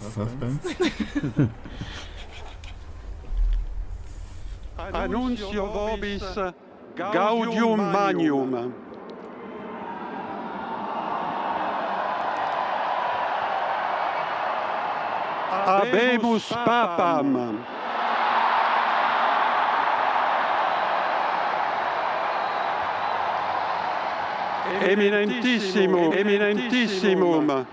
Suspense. Annuncio vobis gaudium magnum. Habemus papam. Eminentissimum,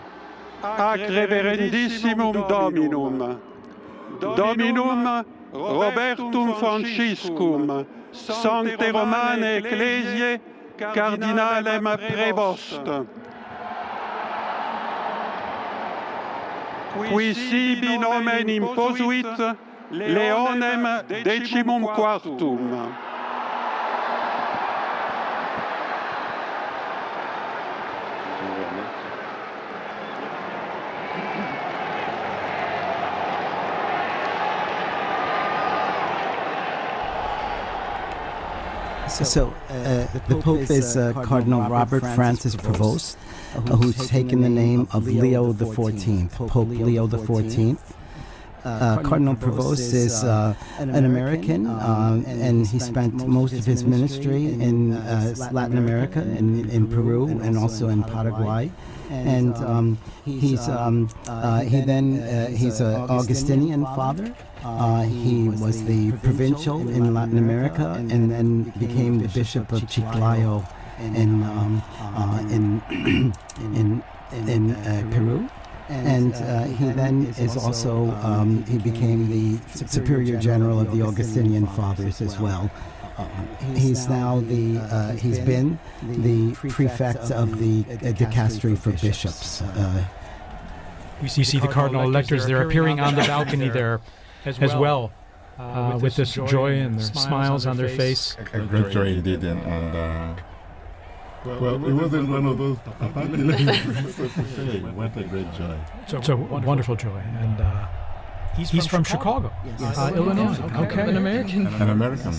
ac reverendissimum Dominum, Dominum Robertum Franciscum, Sancte Romane Ecclesiae, Cardinalem Prevost, qui sibi nomen imposuit Leonem decimum quartum. So the Pope is Cardinal Robert Francis Prevost, who's taken the name of Leo XIV, Pope Leo XIV. Cardinal Prevost is an American, and he spent most of his ministry in Latin America, in Peru, and also in Paraguay. And he's an Augustinian father. He was the provincial in Latin America, and then became the Bishop of Chiclayo in Peru. And he then is also, he became the Superior General of the Augustinian Fathers as well. He's now he's been the prefect of the dicastery for bishops. You see the cardinal electors, they're appearing on the balcony there as well, with this joy and their smiles on their face. A great joy indeed, and well, it wasn't one of those. What a great joy! It's a wonderful joy, and he's from Chicago, Illinois. Okay, an American. An American.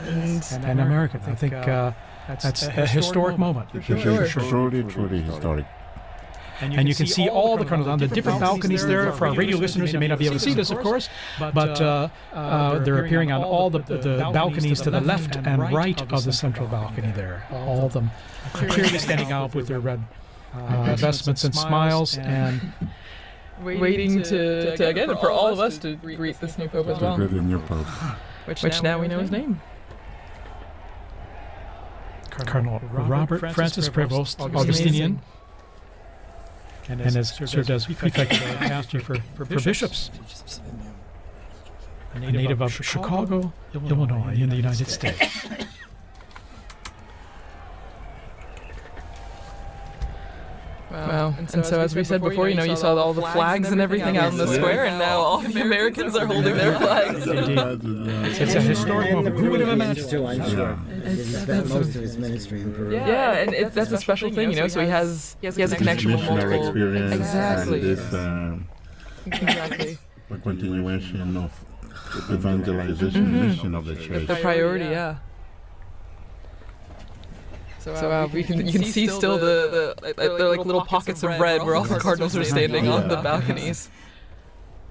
An American. I think that's a historic moment. Truly historic. And you can see all the cardinals on the different balconies there. For our radio listeners, you may not be able to see this, of course, but they're appearing on all the balconies to the left and right of the central balcony there. All of them clearly standing out with their red vestments and smiles, and waiting to again for all of us to greet this new pope as well. The new pope. Which now we know his name. Cardinal Robert Francis Prevost, Augustinian, and has served as prefect of the dicastery for bishops. A native of Chicago, Illinois, in the United States. Wow. And so as we said before, you saw all the flags and everything out in the square, and now all the Americans are holding their flags. It's a historic moment. Who would have imagined? He spent most of his ministry in Peru. Yeah, and that's a special thing, so he has a connection with multiple. Experience. Exactly. And this, Exactly. a continuation of evangelization mission of the church. The priority, yeah. So you can see still the like little pockets of red where all the cardinals are standing on the balconies.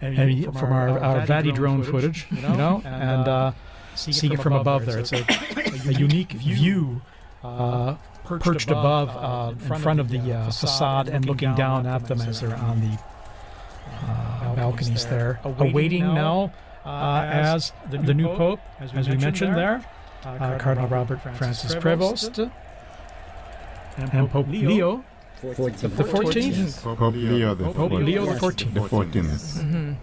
And from our Vati drone footage, and seeing it from above there, it's a unique view perched above in front of the facade and looking down at them as they're on the balconies there, awaiting now as the new pope, as we mentioned there, Cardinal Robert Francis Prevost. And Pope Leo the 14th. Pope Leo the 14th. The 14th.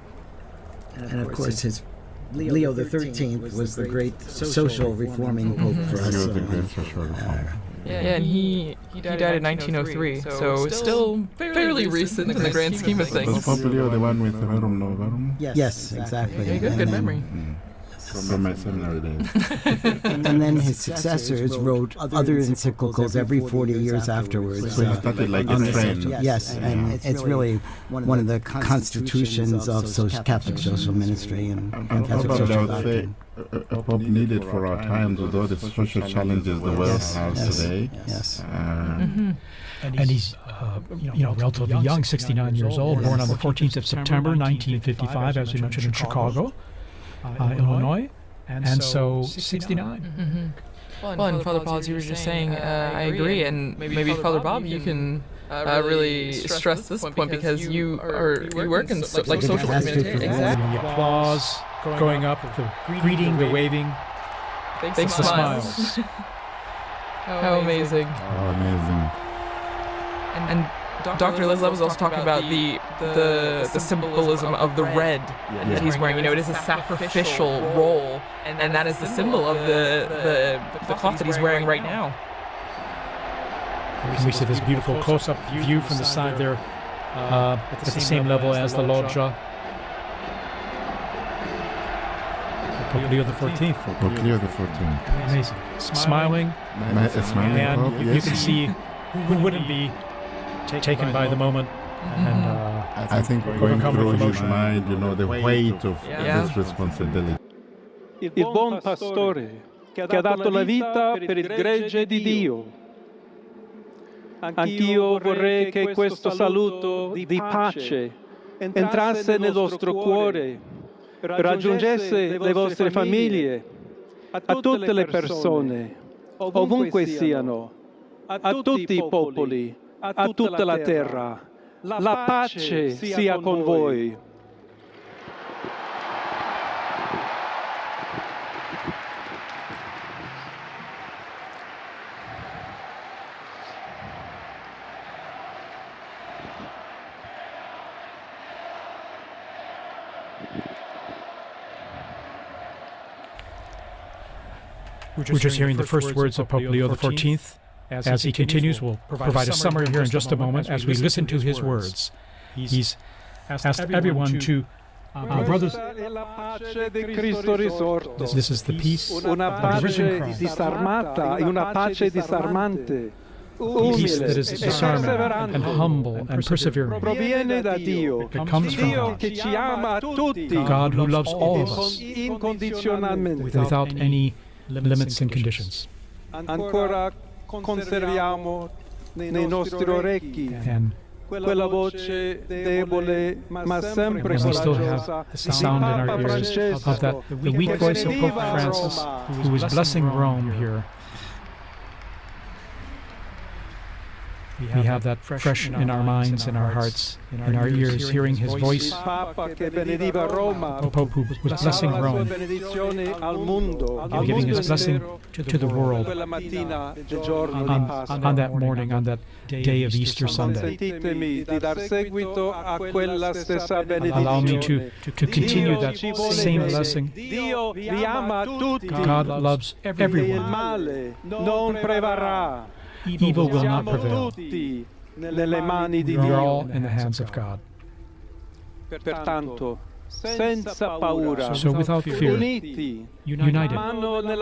And of course, his Leo XIII was the great social reforming pope for us. He was a great social reformer. Yeah, and he died in 1903, so it's still fairly recent in the grand scheme of Was things. Pope Leo the one with Verum Novarum? Yes, exactly. Yeah, good memory. from my seminary days. And then his successors wrote other encyclicals every 40 years afterwards. So he started like a on the trend. subject. Yes, and it's really one of the constitutions of Catholic social ministry and And Catholic probably I social would say doctrine. a pope needed for our times with all the social challenges the world Yes, has yes, today. yes. And he's, relatively young, 69 years old, born on the 14th of September, 1955, as we mentioned, in Chicago, Illinois, and so 69. Well, and Father Paul, as you were just saying, I agree, and maybe Father Bob, you can really stress this point because you work in social community. Exactly. The applause going up, the greeting, the waving, Big the smiles. How amazing. Oh, amazing. And Dr. Leslie was also talking about the symbolism of the red that he's wearing. It is a sacrificial role, and that is the symbol of the cloth that he's wearing right now. And we see this beautiful close-up view from the side there, at the same level as the loggia. Pope Leo the 14th. Pope Leo the 14th. Amazing. Smiling, A smiling and Pope, you yes. can see who wouldn't be taken by the moment. And I think going overcome through with his emotion. mind, the weight of this responsibility. Il buon pastore che ha dato la vita per il gregge di Dio. Anch'io vorrei che questo saluto di pace entrasse nel vostro cuore, raggiungesse le vostre famiglie, a tutte le persone, ovunque siano, a tutti i popoli, a tutta la terra. La pace sia con voi. we're just hearing the first words of Pope Leo XIV. As he continues, we'll provide a summary here in just a moment as we listen to his words. He's asked everyone to, brothers, this is the peace of Una the risen pace Christ. disarmata e una pace disarmante. Peace that is Umile e disarming and perseverante. humble and persevering. Proviene da Dio, It comes from Dio God. che ci ama tutti God who loves all of us incondizionalmente. without any limits and conditions. Ancora conserviamo nei nostri orecchi And quella voce debole ma sempre we still have coraggiosa the sound in our Papa ears of Francesco, the weak voice of Pope Francis, who was blessing Rome here. We have that fresh in our minds, in our hearts, in our ears, hearing his voice. Papa che benediva Roma, The Pope who was blessing dava la sua Rome, benedizione al mondo, al giving his mondo blessing intero, to the world quella mattina del giorno di on Pasqua. that morning, on that day of Easter Sunday. Consentitemi di dar seguito a quella stessa Allow me benedizione. to continue Dio that ci vuole same bene. blessing. Dio vi ama tutti. God loves E il everyone. male non prevarrà. Evil will not Siamo prevail. tutti nelle mani di We are Dio. all in the hands of God. Pertanto, senza paura, So without fear, uniti, united, mano nella